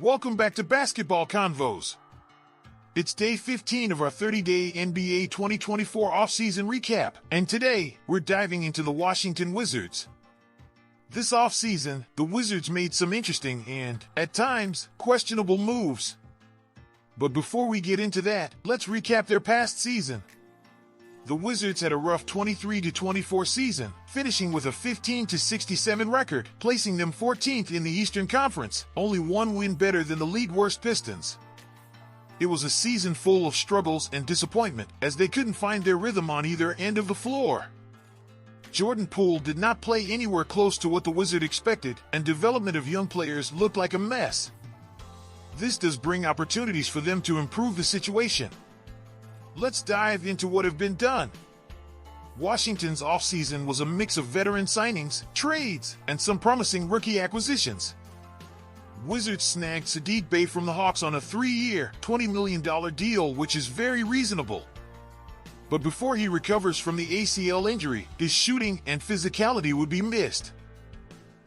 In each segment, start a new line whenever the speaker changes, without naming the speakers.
Welcome back to Basketball Convos. It's day 15 of our 30-day NBA 2024 offseason recap, and today, we're diving into the Washington Wizards. This offseason, the Wizards made some interesting and, at times, questionable moves. But before we get into that, let's recap their past season. The Wizards had a rough 23-24 season, finishing with a 15-67 record, placing them 14th in the Eastern Conference, only one win better than the league worst Pistons. It was a season full of struggles and disappointment, as they couldn't find their rhythm on either end of the floor. Jordan Poole did not play anywhere close to what the Wizards expected, and development of young players looked like a mess. This does bring opportunities for them to improve the situation. Let's dive into what have been done. Washington's offseason was a mix of veteran signings, trades, and some promising rookie acquisitions. Wizards snagged Saddiq Bey from the Hawks on a 3-year, $20 million deal, which is very reasonable. But before he recovers from the ACL injury, his shooting and physicality would be missed.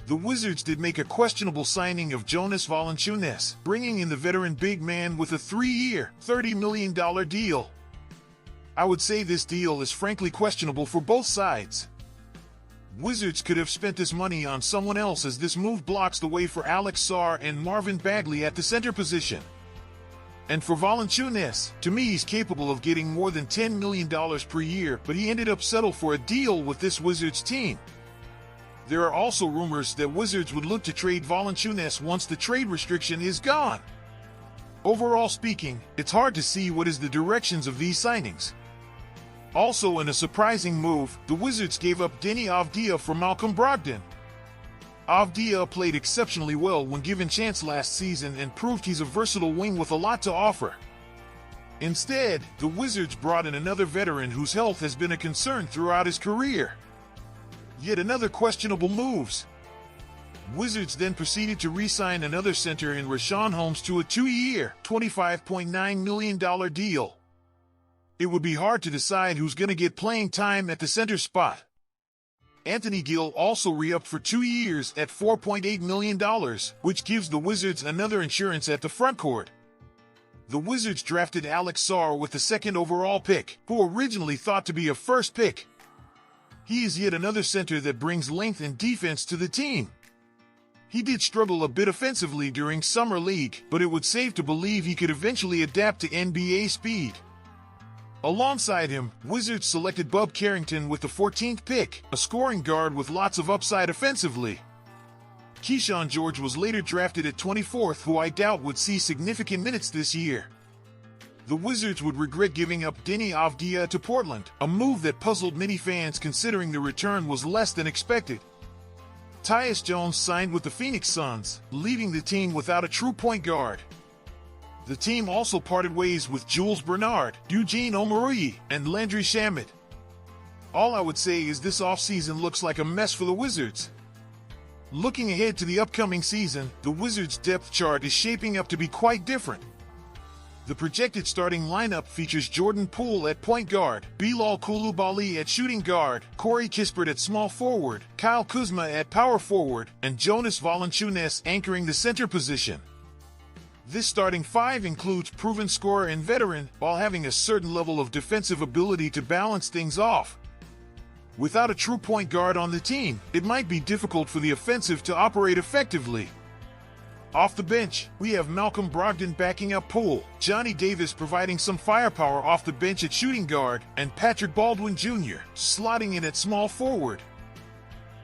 The Wizards did make a questionable signing of Jonas Valanciunas, bringing in the veteran big man with a 3-year, $30 million deal. I would say this deal is frankly questionable for both sides. Wizards could have spent this money on someone else, as this move blocks the way for Sarr and Marvin Bagley at the center position. And for Valanciunas, to me he's capable of getting more than $10 million per year, but he ended up settling for a deal with this Wizards team. There are also rumors that Wizards would look to trade Valanciunas once the trade restriction is gone. Overall speaking, it's hard to see what is the directions of these signings. Also, in a surprising move, the Wizards gave up Deni Avdija for Malcolm Brogdon. Avdija played exceptionally well when given chance last season and proved he's a versatile wing with a lot to offer. Instead, the Wizards brought in another veteran whose health has been a concern throughout his career. Yet another questionable moves. Wizards then proceeded to re-sign another center in Richaun Holmes to a 2-year, $25.9 million deal. It would be hard to decide who's going to get playing time at the center spot. Anthony Gill also re-upped for 2 years at $4.8 million, which gives the Wizards another insurance at the frontcourt. The Wizards drafted Sarr with the second overall pick, who originally thought to be a first pick. He is yet another center that brings length and defense to the team. He did struggle a bit offensively during Summer League, but it would safe to believe he could eventually adapt to NBA speed. Alongside him, Wizards selected Carrington with the 14th pick, a scoring guard with lots of upside offensively. Kyshawn was later drafted at 24th, who I doubt would see significant minutes this year. The Wizards would regret giving up Deni Avdija to Portland, a move that puzzled many fans considering the return was less than expected. Tyus signed with the Phoenix Suns, leaving the team without a true point guard. The team also parted ways with Jules, Eugene Omoruyi, and Landry Shamet. All I would say is this offseason looks like a mess for the Wizards. Looking ahead to the upcoming season, the Wizards' depth chart is shaping up to be quite different. The projected starting lineup features Jordan Poole at point guard, Bilal Coulibaly at shooting guard, Kispert at small forward, Kuzma at power forward, and Jonas Valanciunas anchoring the center position. This starting five includes proven scorer and veteran, while having a certain level of defensive ability to balance things off. Without a true point guard on the team, it might be difficult for the offensive to operate effectively. Off the bench, we have Malcolm Brogdon backing up Poole, Johnny Davis providing some firepower off the bench at shooting guard, and Baldwin Jr. slotting in at small forward.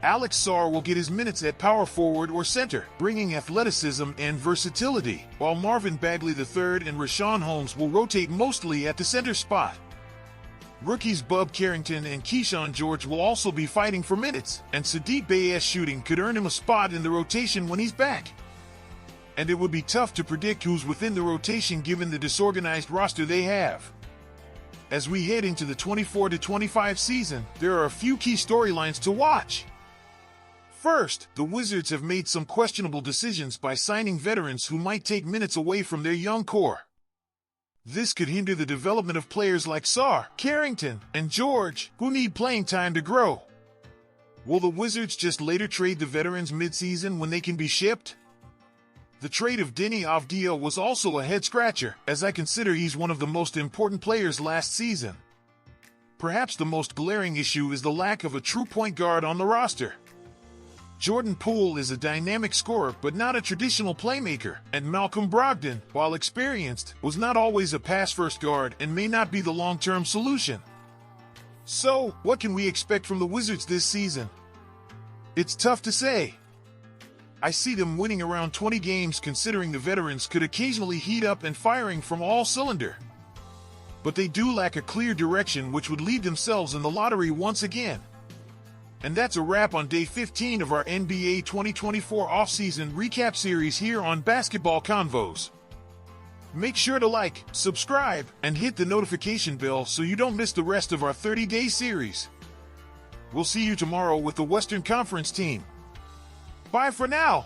Sarr will get his minutes at power forward or center, bringing athleticism and versatility, while Marvin Bagley III and Richaun Holmes will rotate mostly at the center spot. Rookies Carrington and Kyshawn will also be fighting for minutes, and Saddiq Bey's shooting could earn him a spot in the rotation when he's back. And it would be tough to predict who's within the rotation given the disorganized roster they have. As we head into the 24-25 season, there are a few key storylines to watch. First, the Wizards have made some questionable decisions by signing veterans who might take minutes away from their young core. This could hinder the development of players like Sarr, Carrington, and George, who need playing time to grow. Will the Wizards just later trade the veterans mid-season when they can be shipped? The trade of Deni Avdija was also a head-scratcher, as I consider he's one of the most important players last season. Perhaps the most glaring issue is the lack of a true point guard on the roster. Jordan Poole is a dynamic scorer but not a traditional playmaker, and Malcolm Brogdon, while experienced, was not always a pass-first guard and may not be the long-term solution. So, what can we expect from the Wizards this season? It's tough to say. I see them winning around 20 games considering the veterans could occasionally heat up and firing from all cylinder. But they do lack a clear direction which would lead themselves in the lottery once again. And that's a wrap on day 15 of our NBA 2024 offseason recap series here on Basketball Convos. Make sure to like, subscribe, and hit the notification bell so you don't miss the rest of our 30-day series. We'll see you tomorrow with the Western Conference team. Bye for now.